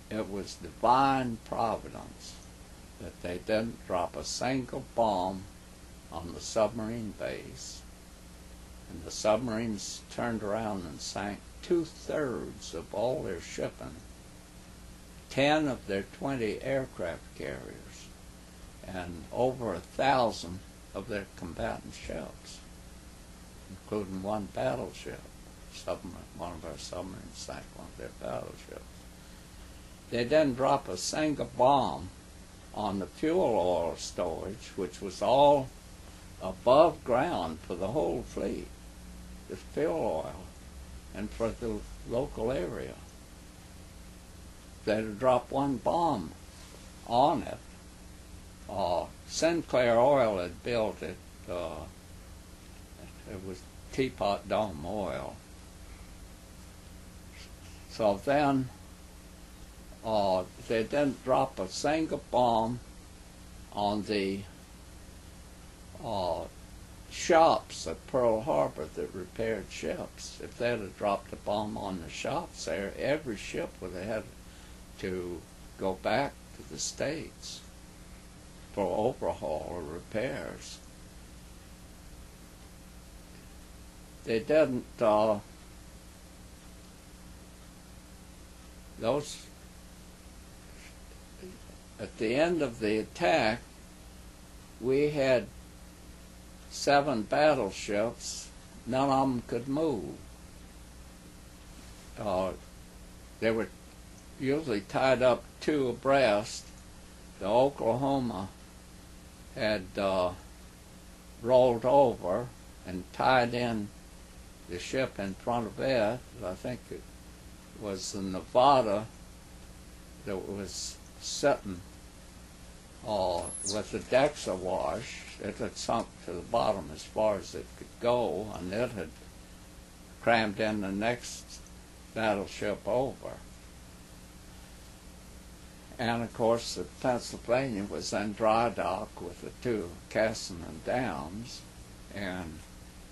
it was divine providence that they didn't drop a single bomb on the submarine base, and the submarines turned around and sank 2/3 of all their shipping, 10 of their 20 aircraft carriers, and over 1,000 of their combatant ships, including one battleship. One of our submarines sank one of their battleships. They didn't drop a single bomb on the fuel oil storage, which was all above ground for the whole fleet, the fuel oil, and for the local area. They'd have dropped one bomb on it. Sinclair Oil had built it. It was Teapot Dome oil. So then they didn't drop a single bomb on the shops at Pearl Harbor that repaired ships. If they'd have dropped a bomb on the shops there, every ship would have had to go back to the States for overhaul or repairs. They didn't, at the end of the attack, we had 7 battleships. None of them could move. They were usually tied up 2 abreast. The Oklahoma had rolled over and tied in the ship in front of it. I think it was the Nevada that was sitting with the decks awash. It had sunk to the bottom as far as it could go, and it had crammed in the next battleship over. And of course the Pennsylvania was in dry dock with the 2 Cassin and Downs, and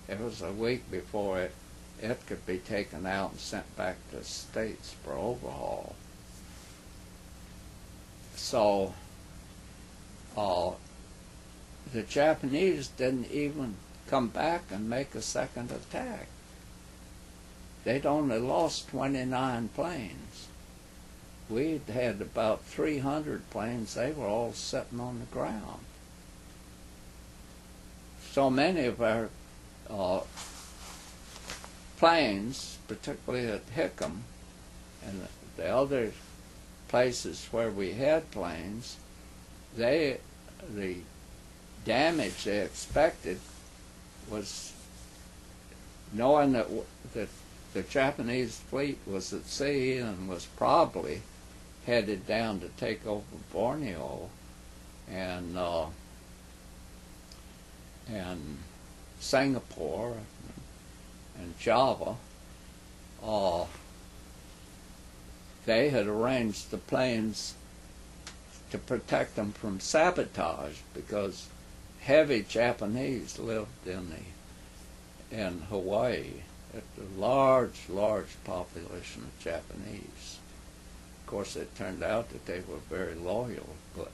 it was a week before it could be taken out and sent back to the States for overhaul. So the Japanese didn't even come back and make a second attack. They'd only lost 29 planes. We'd had about 300 planes. They were all sitting on the ground. So many of our planes, particularly at Hickam and the other places where we had planes, the damage they expected was knowing that the Japanese fleet was at sea and was probably headed down to take over Borneo and Singapore and Java. They had arranged the planes to protect them from sabotage, because heavy Japanese lived in Hawaii. A large population of Japanese. Of course, it turned out that they were very loyal, but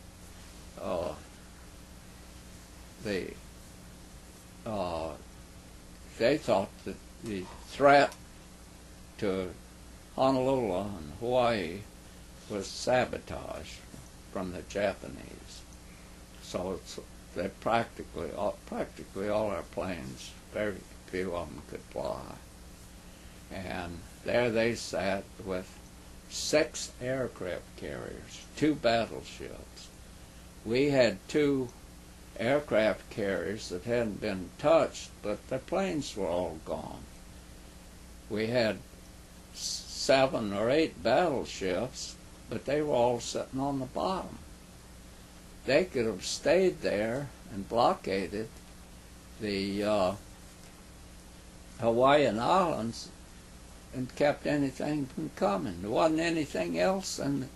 they thought that the threat to Honolulu and Hawaii was sabotage from the Japanese. So they practically all our planes, very few of them could fly. And there they sat with 6 aircraft carriers, 2 battleships. We had 2 aircraft carriers that hadn't been touched, but their planes were all gone. We had 7 or 8 battleships, but they were all sitting on the bottom. They could have stayed there and blockaded the Hawaiian Islands and kept anything from coming. There wasn't anything else in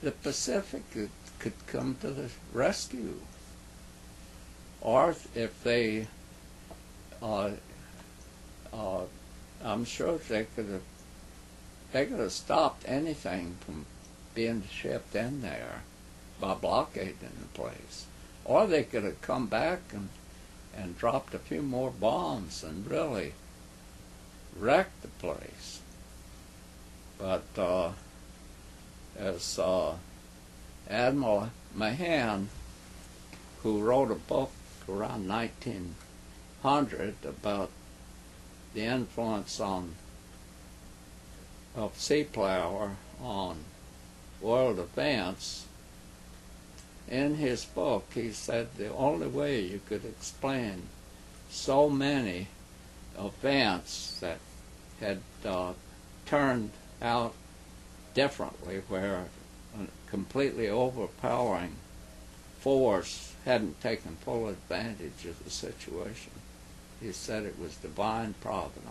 the Pacific that could come to the rescue. Or if they, I'm sure they could have stopped anything from being shipped in there by blockading the place. Or they could have come back and dropped a few more bombs and really wrecked the place. But as Admiral Mahan, who wrote a book around 1900 about the influence of sea power on world events, in his book he said the only way you could explain so many events that had turned out differently, where a completely overpowering force hadn't taken full advantage of the situation. He said it was divine providence.